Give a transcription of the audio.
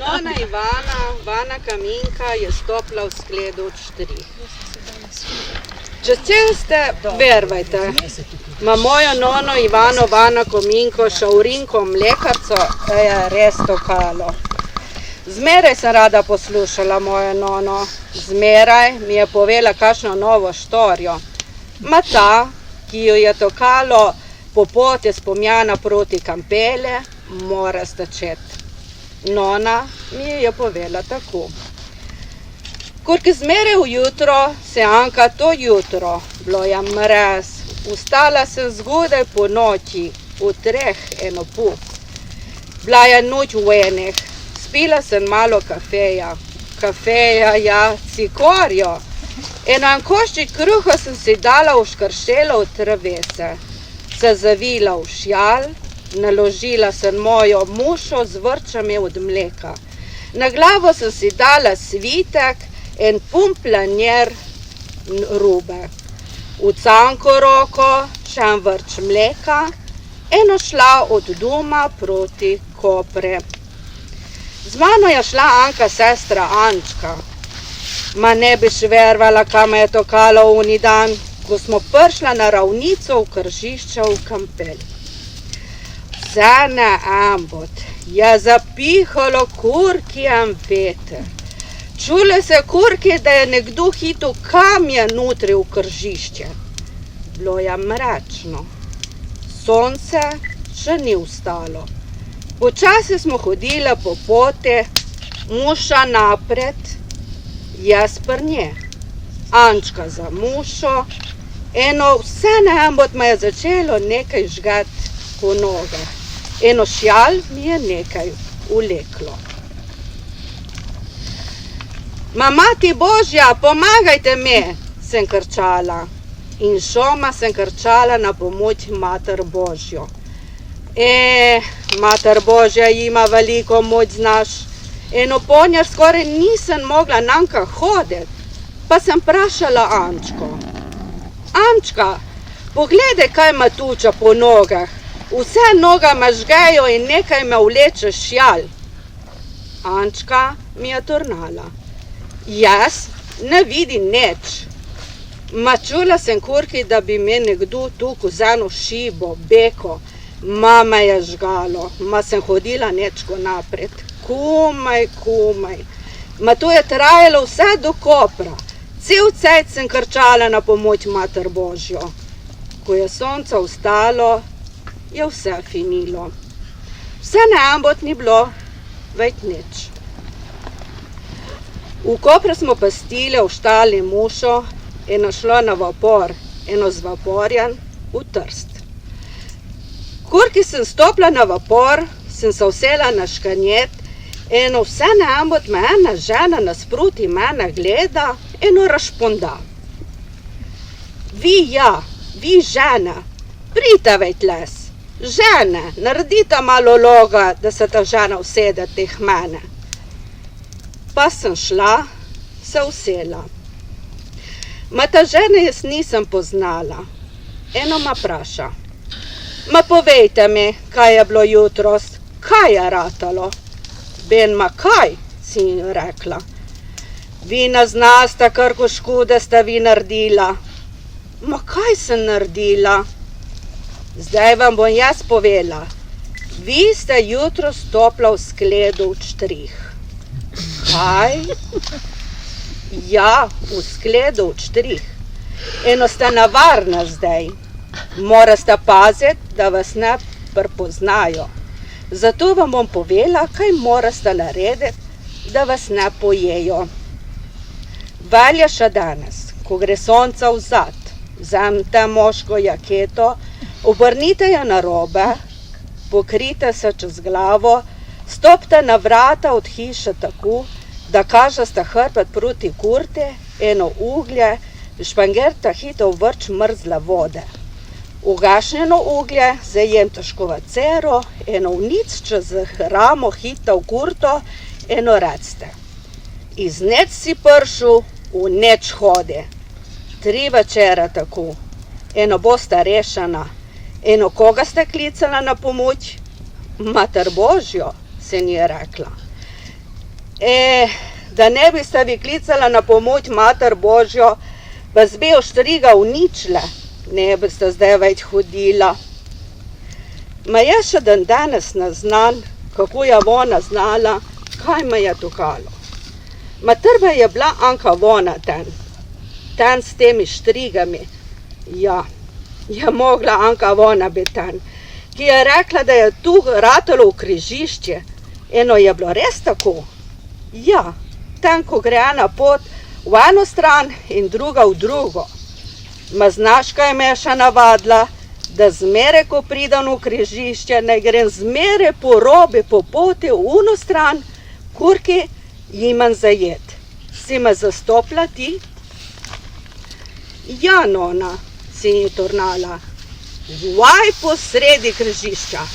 Nona Ivana, Vana Kaminka, je stopila v skledu od štrih. Če ste, vervajte, ma mojo nono Ivano, Vana Kaminko, šaurinko, mlekarco, je res tokalo. Zmeraj sem rada poslušala mojo nono, zmeraj mi je povela kakšno novo štorjo. Ma ta, ki jo je tokalo po poti spomjana proti Kampele, mora stačeti. Nona mi je povela tako. Korki zmeraj ujutro se Anka to jutro, bilo je mraz, ustala sem zgodaj po noči, v 3:30. Bila je noč v 1. Spila sem malo kafeja. Kafeja, ja, cikorjo. Eno košček kruha sem si dala v škršelo od travese. Se zavila v šjal, naložila sem mojo mušo z vrčami od mleka. Na glavo sem si dala svitek, en pumplanjer rube. V canko roko še en vrč mleka, eno šla od doma proti Kopre. Z mano je šla Anka sestra Ančka. Ma ne biš vervala, kam je tokalo oni dan, ko smo prišla na ravnico v Kržišča v Kampeli. Vse naenkrat je zapihalo kurkijem veter. Čule se kurki, da je nekdo hitel kamje notri v Kržišče. Bilo je mračno. Sonce še ni vstalo. Počasi smo hodile po poti, muša napred, jaz pri nje. Ančka za mušo, eno vse naenkrat me je začelo nekaj žgati po nogah. Eno šjal mi je nekaj vleklo. Mati Božja, pomagajte mi, sem krčala. In šoma sem krčala na pomoč Mater Božjo. Mater Božja ima veliko moč, znaš. Eno ponjar skoraj nisem mogla nanka hoditi, pa sem vprašala Ančko. Ančka, pogledaj, kaj ima tuča po nogah. Vse noga me žgejo in nekaj me vleče šjal. Ančka mi je tornala. Jaz ne vidim nič. Ma čula sem kurki, da bi me nekdo tukaj z eno šibo, beko. Ma je žgalo, ma sem hodila nečko napred. Komaj. Ma to je trajalo vse do Kopra. Cel cajt sem krčala na pomoč Mater Božjo. Ko je sonce vstalo, je vse finilo. Vse naenkrat ni bilo več nič. V Kopru smo pastile v štali mušo, eno šlo na vapor, eno z vaporjem v Trst. Korki sem stopila na vapor, sem se usela na škanjet, eno vse naenkrat me ena žena nasproti mene gleda, eno razponda. Vi žene, pridite vejtles. Žene, naredite malo loga, da se ta žena usede teh mene. Pa sem šla, se usela. Ma ta žene jaz nisem poznala. Eno me vpraša. Ma povejte mi, kaj je bilo jutros, kaj je ratalo? Ben, ma kaj, si rekla. Vi ne znaste, karko škode ste vi naredila. Ma kaj sem naredila? Zdaj vam bom jaz povela. Vi ste jutro stopila v skledu od štrih. Kaj? Ja, v skledu od štrih. Eno ste nevarna zdaj. Morate paziti, da vas ne prepoznajo. Zato vam bom povela, kaj morate narediti, da vas ne pojejo. Velja še danes, ko gre sonce vzad, vzemite moško jaketo, obrnite jo narobe, pokrite se čez glavo, stopite na vrata od hiše tako, da kažete hrbet proti kurti, eno uglje, špangerite hitro v vrč mrzle vode. Ugašnjeno uglje zajemite škovacero, eno vnic čez ramo hitro v kurto, eno recite. Iz neč si pršel, v neč hodi. 3 večera tako. Eno boste rešena. Eno koga ste klicala na pomoč? Mater Božjo, se ni rekla. Da ne bi se vi klicala na pomoč Mater Božjo, vas bi oštriga uničile, ne bi ste zdaj več hodila. Ma je še dan danes naznan, kako je ona znala, kaj me je tukalo. Ma trba je bila Anka Vona ten s temi štrigami. Ja, je mogla Anka Vona biti ten, ki je rekla, da je tu ratalo v križišče. Eno je bilo res tako. Ja, ten, ko gre ena pot v eno stran in druga v drugo. Ma znaš, kaj me je še navadila? Da zmere, ko pridem v križišče, ne grem zmere po robi, po poti v uno stran, kurki imam zajet. Si me zastopla ti? Ja, nona, si ji tornala. Vaj po sredi križišča.